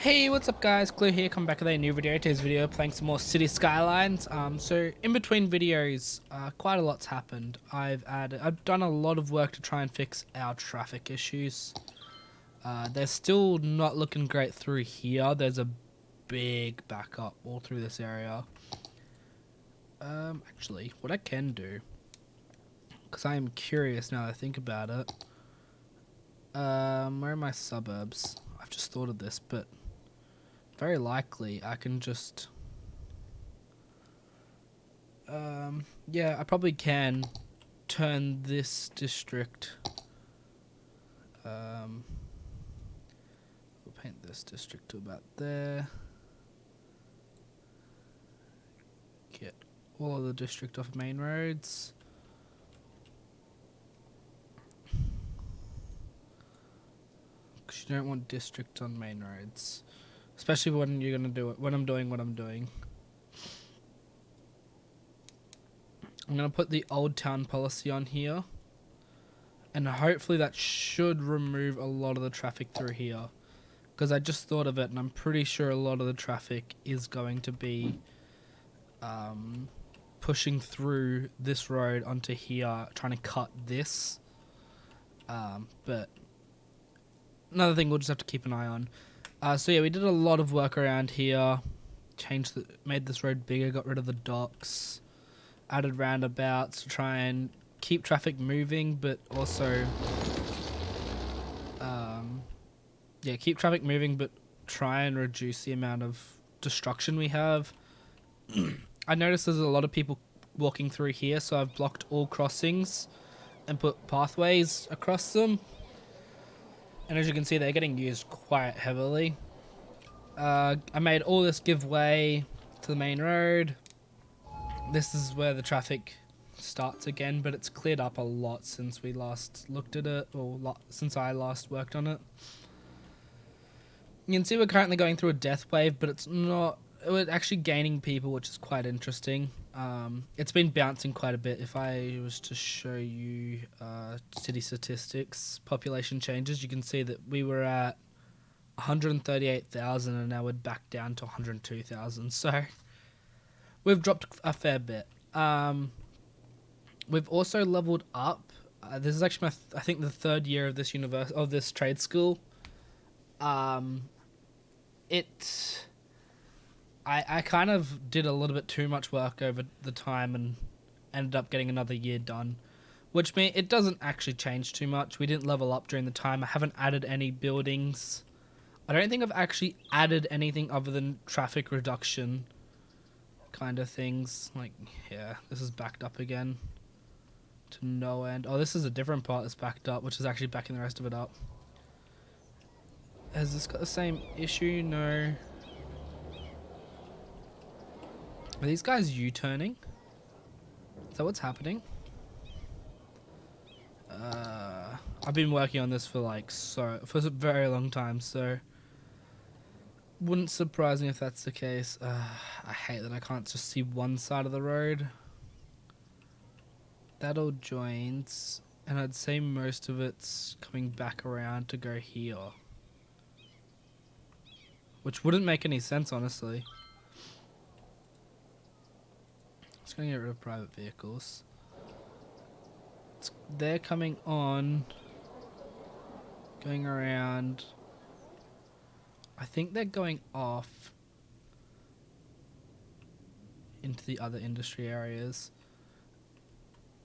Hey, what's up guys? Clue here, come back with a new video. Today's video playing some more City Skylines. So in between videos, quite a lot's happened. I've done a lot of work to try and fix our traffic issues. They're still not looking great through here. There's a big backup all through this area. Actually, what I can do, because I am curious now that I think about it. Where are my suburbs? I've just thought of this, but very likely I can just yeah, I probably can turn this district, we'll paint this district to about there, get all of the district off main roads, because you don't want district on main roads, especially when you're gonna do it, when I'm doing what I'm doing. I'm going to put the old town policy on here, and hopefully that should remove a lot of the traffic through here, because I just thought of it and I'm pretty sure a lot of the traffic is going to be pushing through this road onto here, trying to cut this, but another thing we'll just have to keep an eye on. So yeah, we did a lot of work around here, made this road bigger, got rid of the docks, added roundabouts to try and keep traffic moving, but also yeah, keep traffic moving but try and reduce the amount of destruction we have. I noticed there's a lot of people walking through here, so I've blocked all crossings and put pathways across them, and as you can see they're getting used quite heavily. I made all this give way to the main road. This is where the traffic starts again, but it's cleared up a lot since we last looked at it, or since I last worked on it. You can see we're currently going through a death wave, but we're actually gaining people, which is quite interesting. It's been bouncing quite a bit. If I was to show you city statistics, population changes, you can see that we were at 138,000 and now we're back down to 102,000. So we've dropped a fair bit. We've also leveled up. This is actually I think the third year of this trade school. I kind of did a little bit too much work over the time and ended up getting another year done, which means it doesn't actually change too much. We didn't level up during the time. I haven't added any buildings. I don't think I've actually added anything other than traffic reduction kind of things. Like, yeah, this is backed up again to no end. Oh, this is a different part that's backed up, which is actually backing the rest of it up. Has this got the same issue? No. Are these guys U-turning? Is that what's happening? I've been working on this for for a very long time, so wouldn't surprise me if that's the case. I hate that I can't just see one side of the road. That all joins, and I'd say most of it's coming back around to go here, which wouldn't make any sense, honestly. Just gonna get rid of private vehicles. They're coming on, going around. I think they're going off into the other industry areas.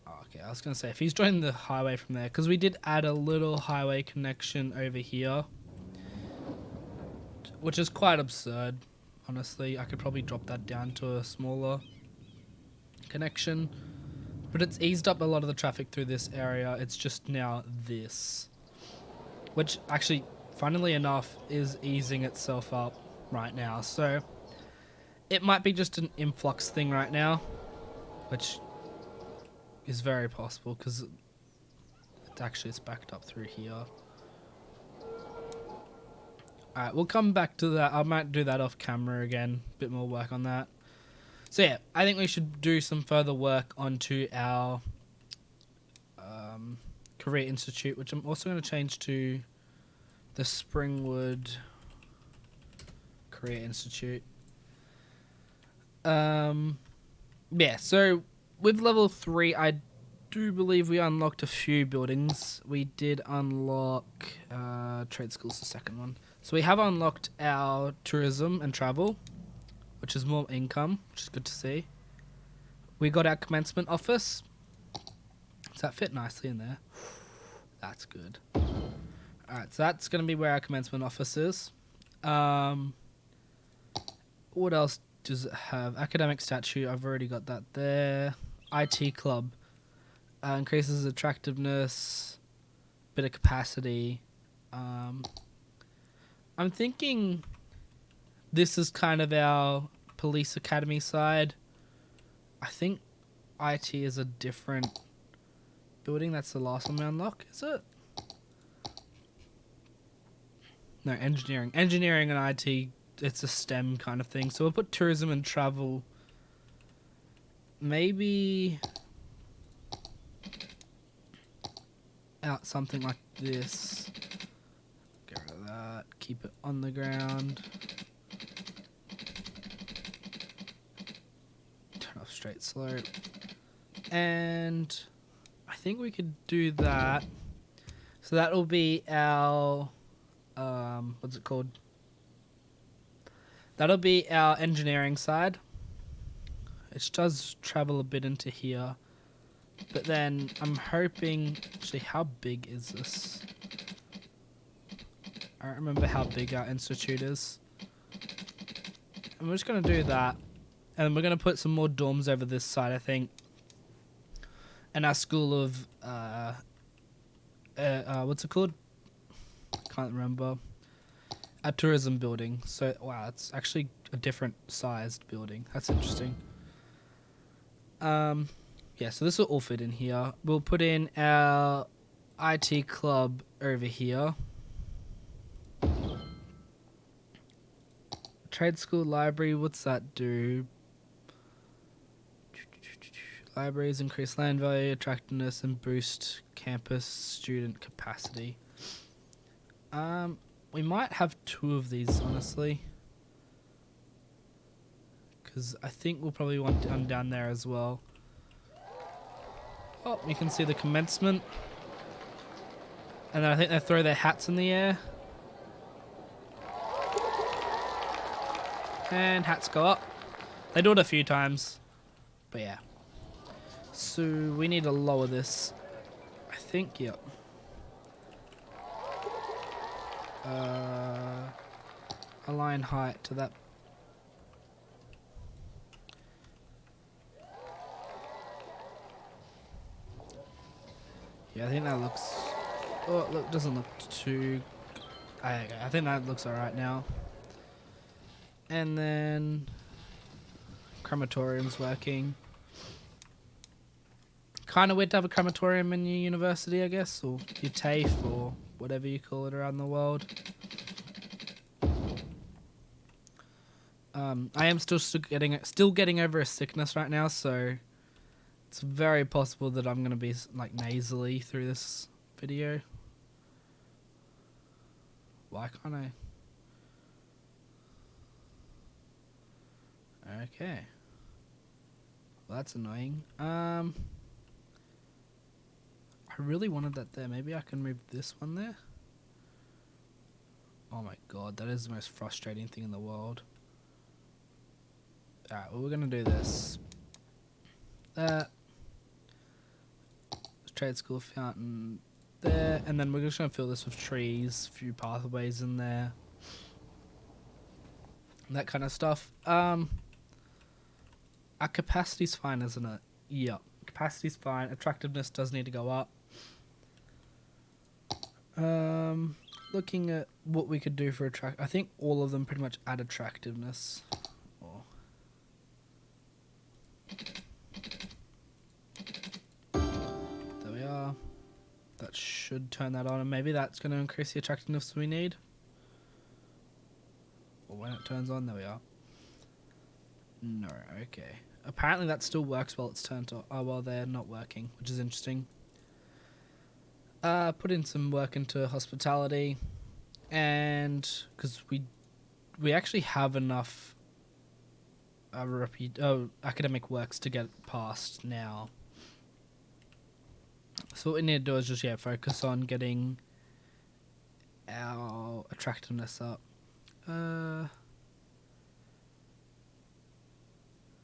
Oh, okay, I was going to say, if he's joining the highway from there, because we did add a little highway connection over here, which is quite absurd, honestly. I could probably drop that down to a smaller connection, but it's eased up a lot of the traffic through this area. It's just now this, which actually, funnily enough, is easing itself up right now. So it might be just an influx thing right now, which is very possible because it's backed up through here. Alright, we'll come back to that. I might do that off camera again, a bit more work on that. So yeah, I think we should do some further work onto our Career Institute, which I'm also going to change to the Springwood Career Institute. Yeah, so with level 3, I do believe we unlocked a few buildings. We did unlock trade school's the second one. So we have unlocked our tourism and travel, which is more income, which is good to see. We got our commencement office. Does that fit nicely in there? That's good. Alright, so that's going to be where our commencement office is. What else does it have? Academic statue, I've already got that there. IT club. Increases attractiveness, bit of capacity. I'm thinking this is kind of our police academy side. I think IT is a different building. That's the last one we unlock, is it? No, engineering. Engineering and IT, it's a STEM kind of thing. So we'll put tourism and travel. Maybe out something like this. Get rid of that. Keep it on the ground. Turn off straight slope. And I think we could do that. So that'll be our what's it called? That'll be our engineering side. It does travel a bit into here. But then I'm hoping... Actually, how big is this? I don't remember how big our institute is. And we're just going to do that. And we're going to put some more dorms over this side, I think. And our school of... what's it called? Can't remember. A tourism building. So, wow, it's actually a different sized building. That's interesting. Yeah, so this will all fit in here. We'll put in our IT club over here. Trade school library, what's that do? Libraries increase land value, attractiveness, and boost campus student capacity. We might have 2 of these, honestly. Because I think we'll probably want one down there as well. Oh, you can see the commencement. And then I think they throw their hats in the air. And hats go up. They do it a few times. But yeah. So we need to lower this. I think, yep. Align height to that. Yeah, I think that looks... Oh, look, doesn't look too... I think that looks alright now. And then... Crematorium's working. Kind of weird to have a crematorium in your university, I guess, or your TAFE, or whatever you call it around the world. I am still getting over a sickness right now, so it's very possible that I'm gonna be like nasally through this video. Why can't I? Okay. Well, that's annoying. I really wanted that there. Maybe I can move this one there. Oh my god, that is the most frustrating thing in the world. Alright, well, we're gonna do this. Trade school fountain there, and then we're just gonna fill this with trees, a few pathways in there, that kind of stuff. Our capacity's fine, isn't it? Yep, capacity's fine. Attractiveness does need to go up. Looking at what we could do for I think all of them pretty much add attractiveness. Oh. There we are. That should turn that on, and maybe that's going to increase the attractiveness we need. Or when it turns on, there we are. No, okay. Apparently that still works while it's turned on. Oh, well, they're not working, which is interesting. Put in some work into hospitality, and because we we actually have enough academic works to get past now. So what we need to do is just focus on getting our attractiveness up.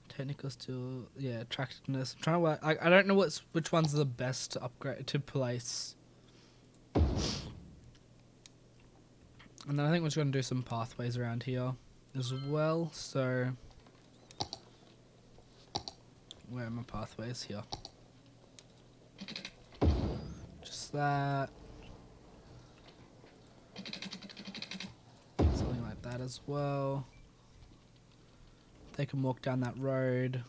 Technical skill, attractiveness. I'm trying to work. I don't know which ones are the best to upgrade to place. And then I think we're just going to do some pathways around here as well. So, where are my pathways? Here. Just that. Something like that as well. They can walk down that road.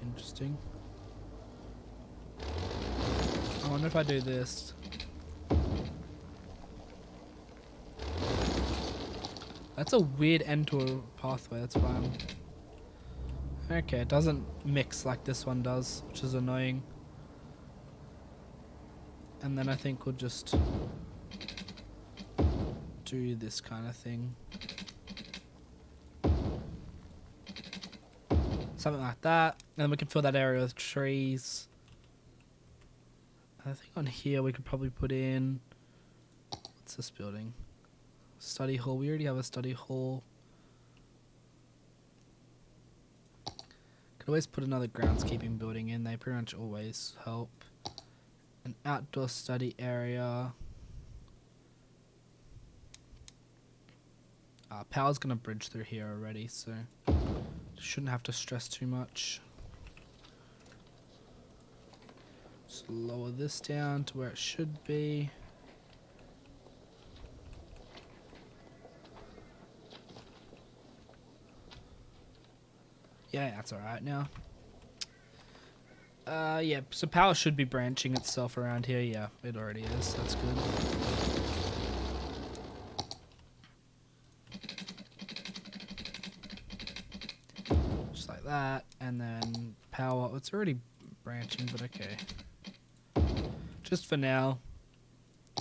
Interesting. I wonder if I do this. That's a weird end to a pathway, that's why I'm... Okay, it doesn't mix like this one does, which is annoying. And then I think we'll just do this kind of thing. Something like that. And then we can fill that area with trees. I think on here we could probably put in... What's this building? Study hall. We already have a study hall. Could always put another groundskeeping building in. They pretty much always help. An outdoor study area. Power's going to bridge through here already, so shouldn't have to stress too much. Just lower this down to where it should be. Yeah, that's alright now. Yeah, so power should be branching itself around here. Yeah, it already is. That's good. Just like that, and then power. It's already branching, but okay. Just for now.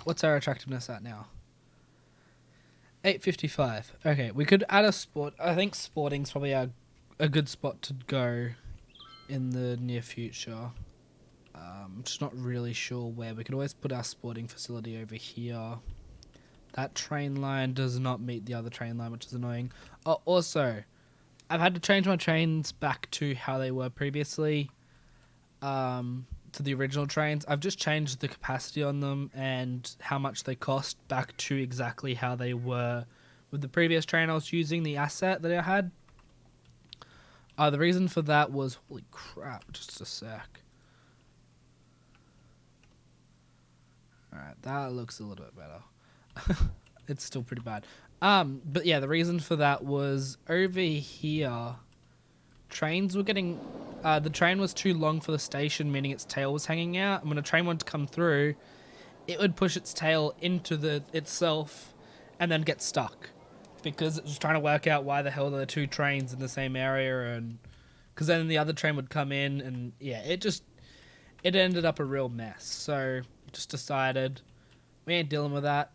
What's our attractiveness at now? 855. Okay, we could add a sport. I think sporting's probably a good spot to go in the near future. I'm just not really sure where. We could always put our sporting facility over here. That train line does not meet the other train line, which is annoying. Oh, also, I've had to change my trains back to how they were previously. To the original trains. I've just changed the capacity on them and how much they cost back to exactly how they were with the previous train I was using, the asset that I had. The reason for that was... Holy crap, just a sec. Alright, that looks a little bit better. It's still pretty bad. But yeah, the reason for that was over here, trains were getting... the train was too long for the station, meaning its tail was hanging out. And when a train wanted to come through, it would push its tail into itself and then get stuck. Because it was trying to work out why the hell there are two trains in the same area, and because then the other train would come in, and yeah, it ended up a real mess. So just decided we ain't dealing with that.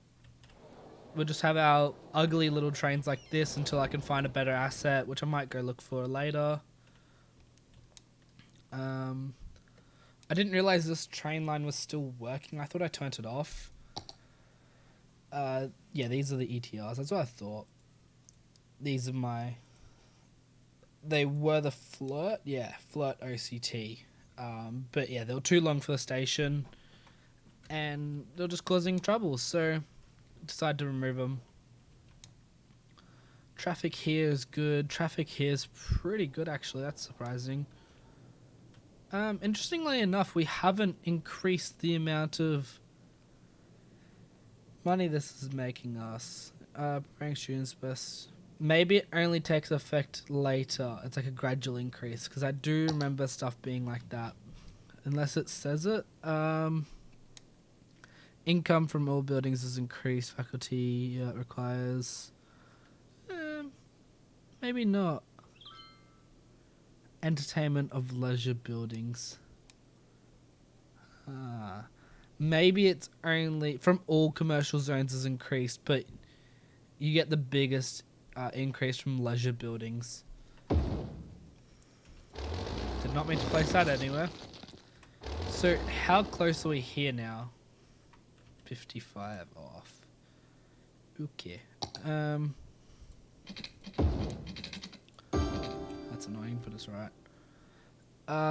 We'll just have our ugly little trains like this until I can find a better asset, which I might go look for later. I didn't realize this train line was still working. I thought I turned it off. Yeah, these are the ETRs. That's what I thought. These are they were the Flirt. Yeah, Flirt OCT. But yeah, they were too long for the station. And they were just causing trouble. So, decided to remove them. Traffic here is good. Traffic here is pretty good, actually. That's surprising. Interestingly enough, we haven't increased the amount of money this is making us. Rank students best. Maybe it only takes effect later. It's like a gradual increase, because I do remember stuff being like that. Unless it says it. Income from all buildings is increased. Faculty requires... maybe not. Entertainment of leisure buildings. maybe it's only from all commercial zones is increased, but you get the biggest increase from leisure buildings. Did not mean to place that anywhere. So how close are we here now? 55 off. Okay. That's annoying, but it's alright.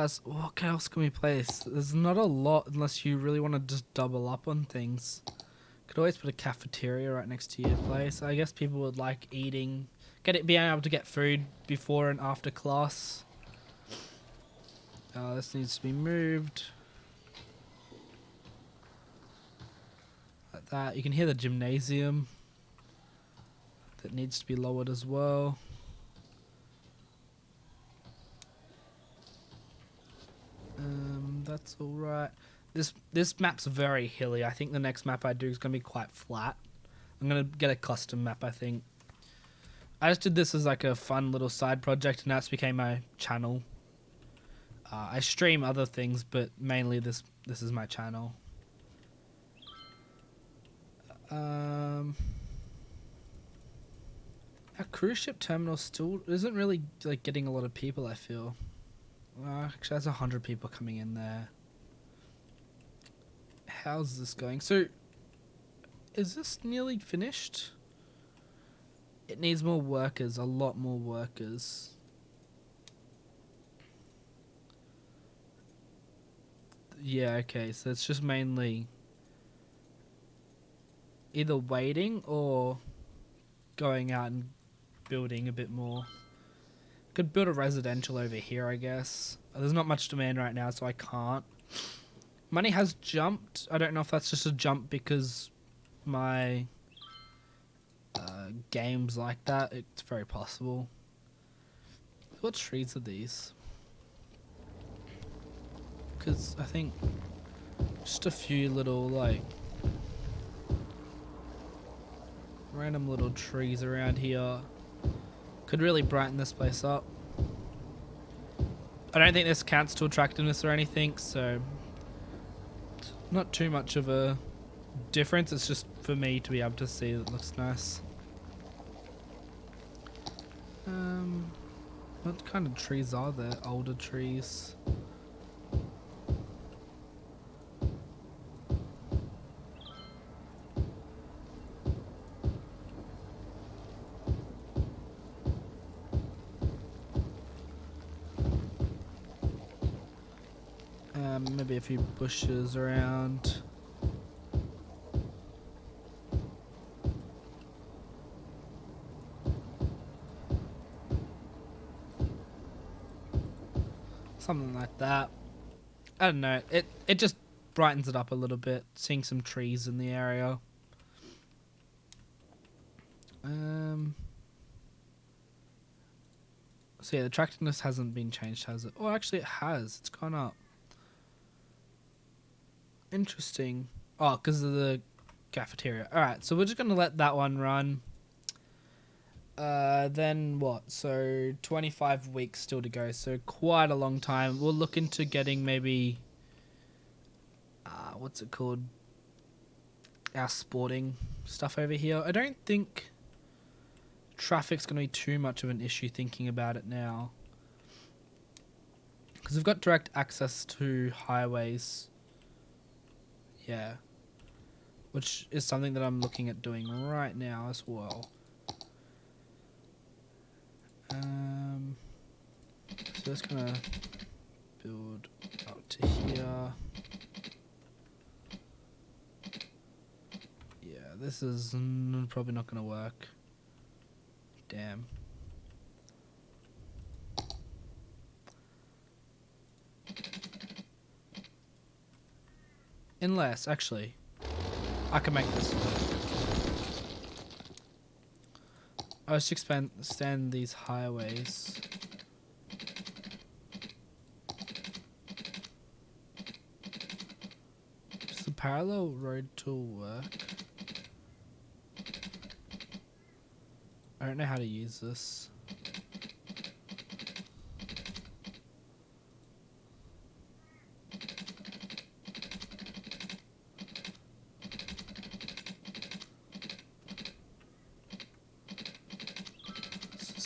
So what else can we place? There's not a lot unless you really want to just double up on things. Could always put a cafeteria right next to your place. I guess people would like eating, being able to get food before and after class. This needs to be moved. Like that. You can hear the gymnasium. That needs to be lowered as well. That's all right. This map's very hilly. I think the next map I do is going to be quite flat. I'm going to get a custom map, I think. I just did this as like a fun little side project, and now it's became my channel. I stream other things, but mainly this is my channel. Our cruise ship terminal still isn't really like getting a lot of people, I feel. Actually, there's 100 people coming in there. How's this going? So, is this nearly finished? It needs more workers, a lot more workers. Yeah, okay, so it's just mainly either waiting or going out and building a bit more. Could build a residential over here, I guess. There's not much demand right now, so I can't. Money has jumped. I don't know if that's just a jump because my game's like that. It's very possible. What trees are these? Because I think just a few little, like, random little trees around here could really brighten this place up. I don't think this counts to attractiveness or anything, so not too much of a difference. It's just for me to be able to see that it looks nice. What kind of trees are there? Older trees. Maybe a few bushes around. Something like that. I don't know. It just brightens it up a little bit, seeing some trees in the area. So yeah, the attractiveness hasn't been changed, has it? Oh, actually it has. It's gone up. Interesting. Oh, because of the cafeteria. Alright, so we're just going to let that one run. Then what? So 25 weeks still to go. So quite a long time. We'll look into getting maybe... what's it called? Our sporting stuff over here. I don't think traffic's going to be too much of an issue thinking about it now. Because we've got direct access to highways. Yeah. Which is something that I'm looking at doing right now as well. So just gonna build up to here. Yeah, this is probably not gonna work. Damn. Unless, actually, I can make this work. I should extend these highways. Does the parallel road tool work? I don't know how to use this.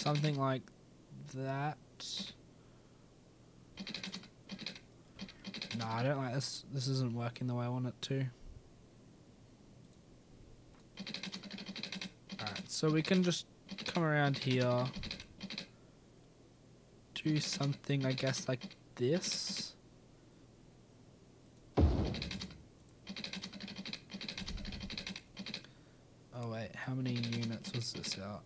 something like that. No, I don't like this. This isn't working the way I want it to. Alright, so we can just come around here. Do something, I guess, like this. Oh wait, how many units was this out?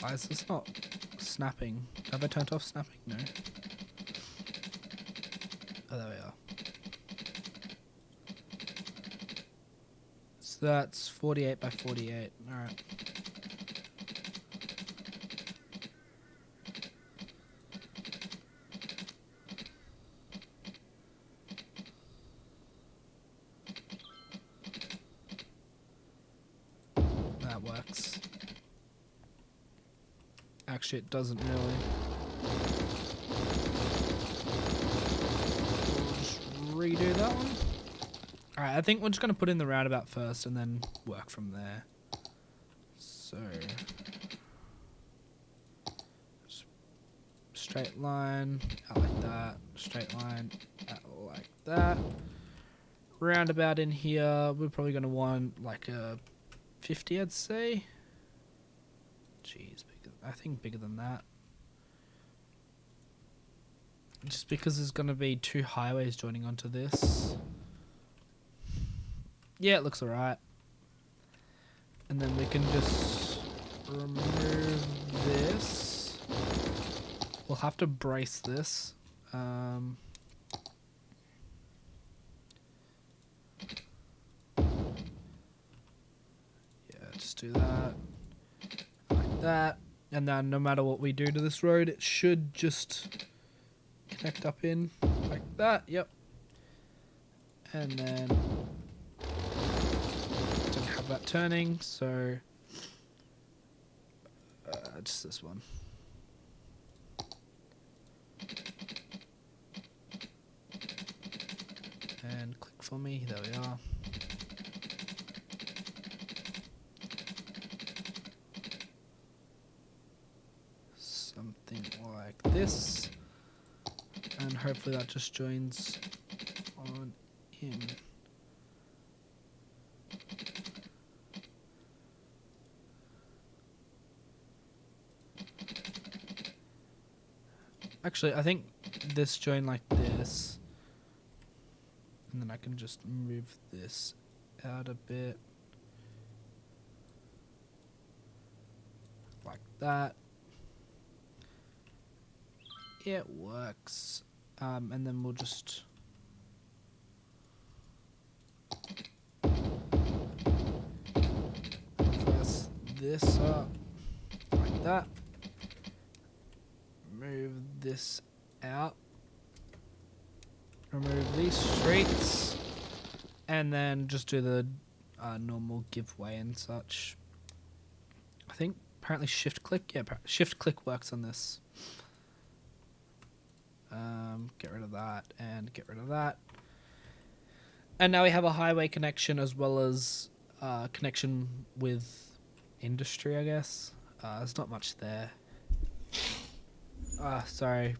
Why is this not snapping? Have I turned off snapping? No. Oh, there we are. So that's 48 by 48. Alright. That works. Actually, it doesn't really. We'll just redo that one. Alright, I think we're just going to put in the roundabout first and then work from there. So, straight line, out like that. Straight line, out like that. Roundabout in here, we're probably going to want like a 50, I'd say. Jeez, I think bigger than that. Just because there's going to be 2 highways joining onto this. Yeah, it looks alright. And then we can just remove this. We'll have to brace this. Yeah, just do that. Like that. And then no matter what we do to this road, it should just connect up in like that. Yep. And then don't have that turning, so just this one. And click for me. There we are. Something like this, and hopefully that just joins on in. Actually, I think this join like this, and then I can just move this out a bit like that. It works. And then we'll just press this up like that. Move this out. Remove these streets. And then just do the normal giveaway and such. I think apparently shift click. Yeah, shift click works on this. Get rid of that and get rid of that. And now we have a highway connection as well as connection with industry, I guess. There's not much there. Sorry.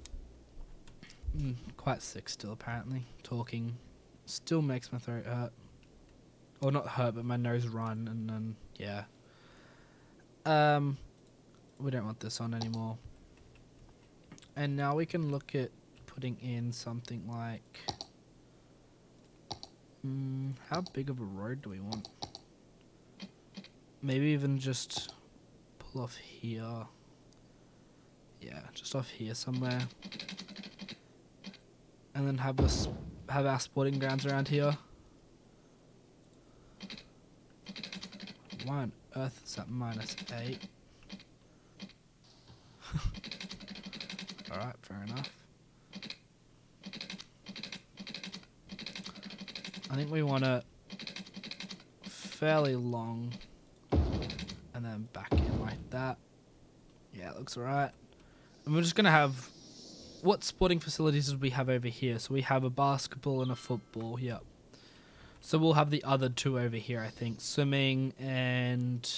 Quite sick still, apparently. Talking still makes my throat hurt. Or not hurt, but my nose run, and then, yeah. We don't want this on anymore. And now we can look at putting in something like... how big of a road do we want? Maybe even just pull off here. Yeah, just off here somewhere. And then have our sporting grounds around here. Why on earth is that -8? Alright, fair enough. I think we want it fairly long and then back in like that. Yeah, it looks alright. And we're just going to have what sporting facilities did we have over here? So we have a basketball and a football. Yep. So we'll have the other two over here, I think. Swimming and...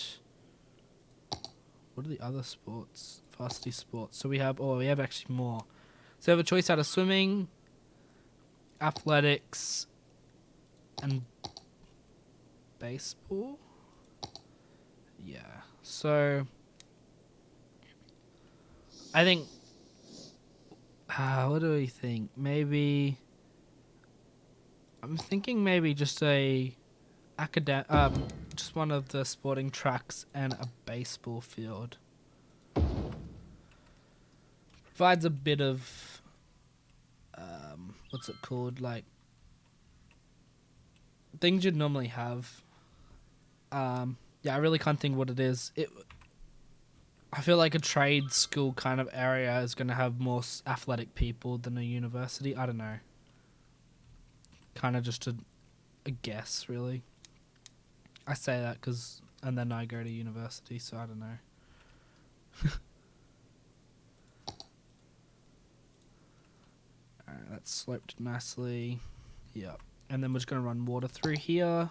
What are the other sports? Varsity sports. So we have actually more. So we have a choice out of swimming, athletics, and baseball. Yeah. So I think. What do we think? Maybe. I'm thinking maybe just just one of the sporting tracks and a baseball field. Provides a bit of what's it called, like things you'd normally have. Yeah, I really can't think what it is. I feel like a trade school kind of area is going to have more athletic people than a university. I don't know. Kind of just a guess, really. I say that and then I go to university, so I don't know. Alright, that's sloped nicely. Yep. And then we're just going to run water through here.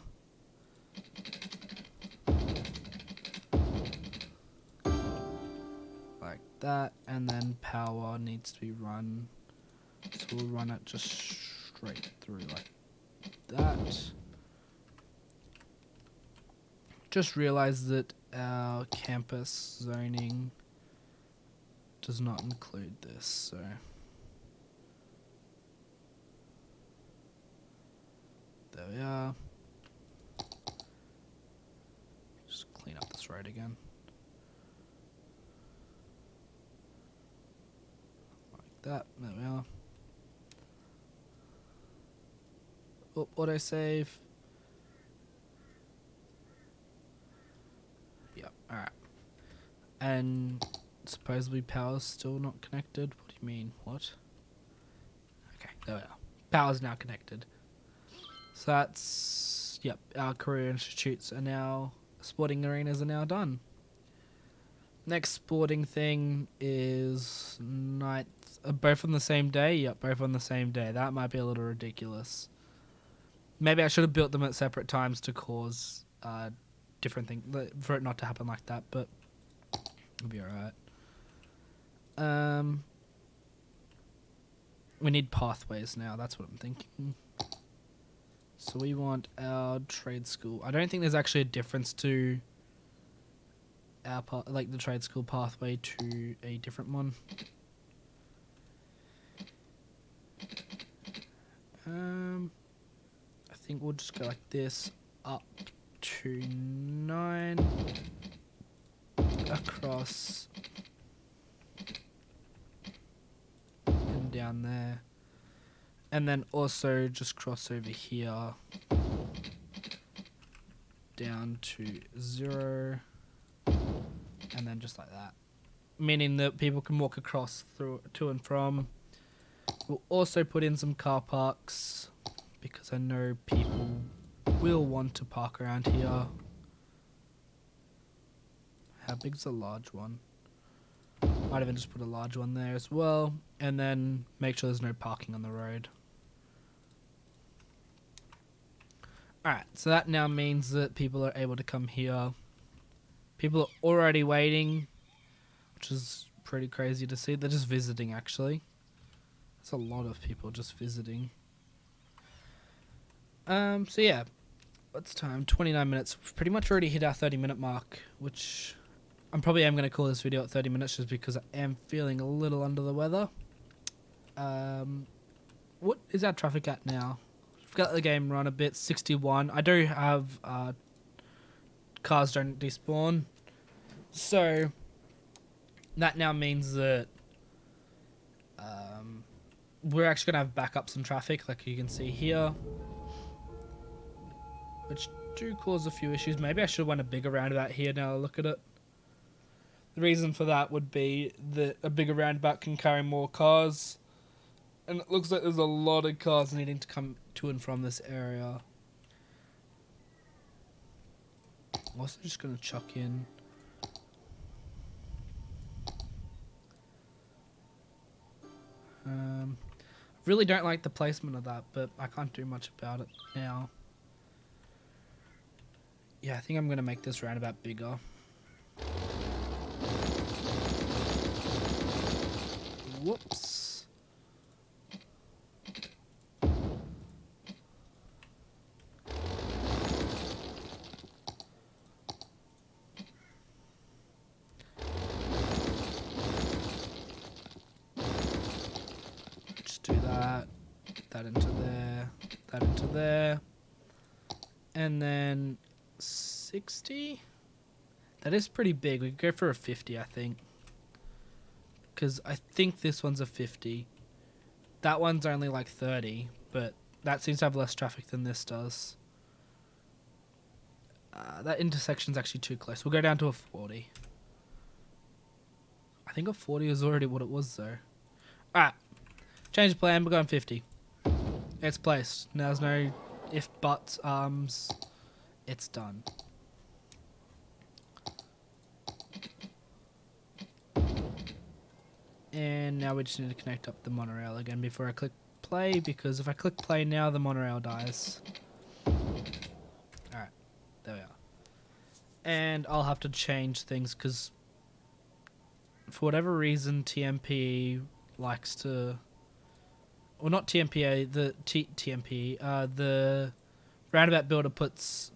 Like that. And then power needs to be run. So we'll run it just straight through like that. Just realized that our campus zoning does not include this, so... There we are. Just clean up this road again. Like that. There we are. Oh, autosave. Yep, alright. And supposedly power's still not connected. What do you mean? What? Okay, there we are. Power's now connected. So that's, yep, our career institutes are now, sporting arenas are now done. Next sporting thing is nights, both on the same day? Yep, both on the same day. That might be a little ridiculous. Maybe I should have built them at separate times to cause different things, for it not to happen like that, but it'll be alright. We need pathways now, that's what I'm thinking. So we want our trade school. I don't think there's actually a difference to our the trade school pathway to a different one. I think we'll just go like this up to 9 across and down there. And then also just cross over here down to 0 and then just like that. Meaning that people can walk across through to and from. We'll also put in some car parks because I know people will want to park around here. How big's a large one? Might even just put a large one there as well. And then make sure there's no parking on the road. Alright, so that now means that people are able to come here. People are already waiting, which is pretty crazy to see. They're just visiting, actually. There's a lot of people just visiting. So yeah, what's time? 29 minutes. We've pretty much already hit our 30-minute mark, which I probably am going to call this video at 30 minutes just because I am feeling a little under the weather. What is our traffic at now? We've got the game run a bit, 61. I do have cars don't despawn. So that now means that we're actually going to have backups in traffic, like you can see here, which do cause a few issues. Maybe I should have went a bigger roundabout here now I look at it. The reason for that would be that a bigger roundabout can carry more cars, and it looks like there's a lot of cars needing to come to and from this area. I'm also just going to chuck in Really don't like the placement of that, but I can't do much about it now. Yeah, I think I'm going to make this roundabout bigger. Whoops. Just do that. That into there. That into there. And then 60? That is pretty big. We could go for a 50, I think. Because I think this one's a 50. That one's only like 30, but that seems to have less traffic than this does. That intersection's actually too close. We'll go down to a 40. I think a 40 is already what it was, though. Alright. Change of plan. We're going 50. It's placed. Now there's no if, buts, arms. It's done. And now we just need to connect up the monorail again before I click play, because if I click play now, the monorail dies. Alright, there we are. And I'll have to change things because for whatever reason TMP likes to... Well, not TMPA, the TMP, the roundabout builder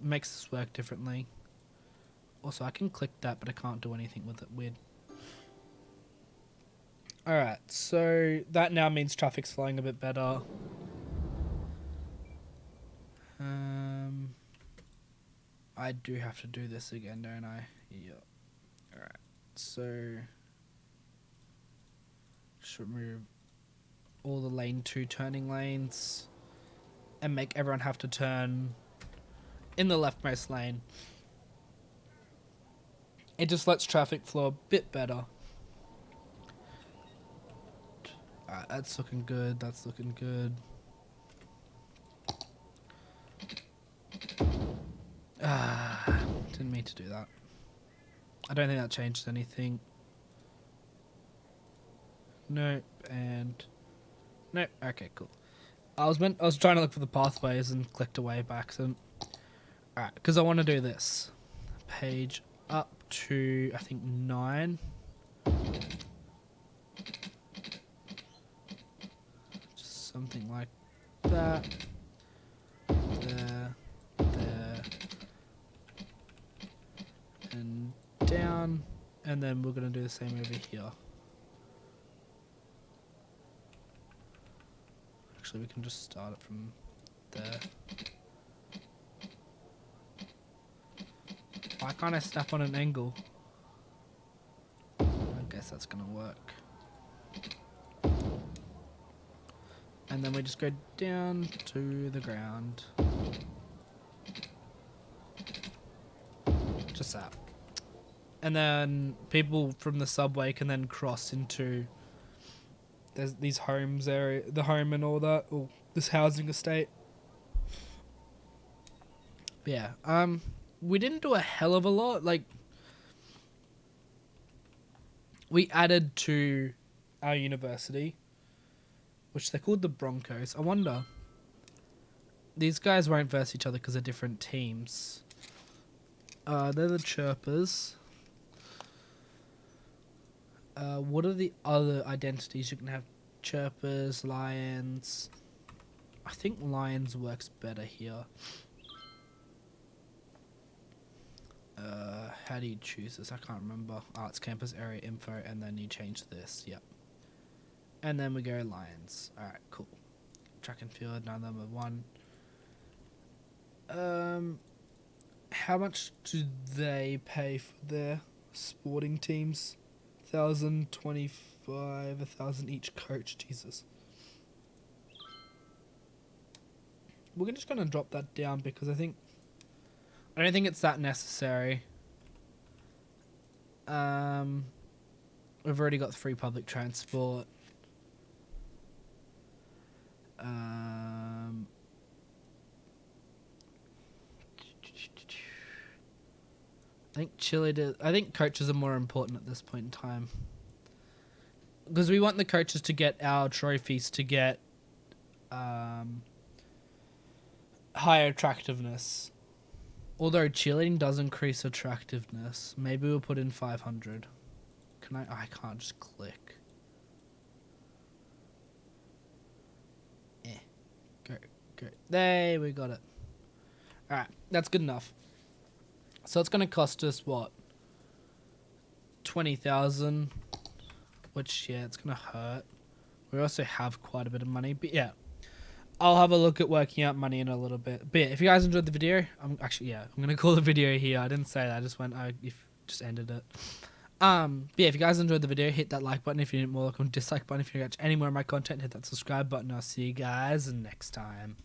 makes this work differently. Also, I can click that, but I can't do anything with it. Weird. Alright, so that now means traffic's flowing a bit better. I do have to do this again, don't I? Yep. Alright, so... just remove all the lane 2 turning lanes and make everyone have to turn in the leftmost lane. It just lets traffic flow a bit better. Alright, that's looking good, that's looking good. Didn't mean to do that. I don't think that changed anything. Nope, and... nope, okay, cool. I was trying to look for the pathways and clicked away by accident. Alright, because I want to do this. Page up to, I think, 9. Just something like that. There. There. And down. And then we're going to do the same over here. Actually, we can just start it from there. Why can't I snap on an angle? I guess that's gonna work. And then we just go down to the ground. Just that. And then people from the subway can then cross into... there's these homes area, the home and all that, or this housing estate. But yeah, we didn't do a hell of a lot. Like, we added to our university, which they're called the Broncos. I wonder, these guys won't verse each other because they're different teams. They're the Chirpers. What are the other identities? You can have Chirpers, Lions. I think Lions works better here. How do you choose this? I can't remember. Oh, it's campus area info, and then you change this. Yep. And then we go Lions. Alright, cool. Track and field, none of them are 1. How much do they pay for their sporting teams? 1,025, 1,000 each coach. Jesus. We're just gonna drop that down because I don't think it's that necessary. We've already got free public transport. I think coaches are more important at this point in time. Because we want the coaches to get our trophies to get higher attractiveness. Although cheerleading does increase attractiveness. Maybe we'll put in 500. Can I can't just click. Go. There, we got it. Alright, that's good enough. So it's going to cost us, what? 20,000. Which, yeah, it's going to hurt. We also have quite a bit of money. But, yeah. I'll have a look at working out money in a little bit. But, yeah, if you guys enjoyed the video... I'm going to call the video here. I didn't say that. I just went... I just ended it. But yeah, if you guys enjoyed the video, hit that like button. If you didn't, more like on dislike button. If you want to catch any more of my content, hit that subscribe button. I'll see you guys next time.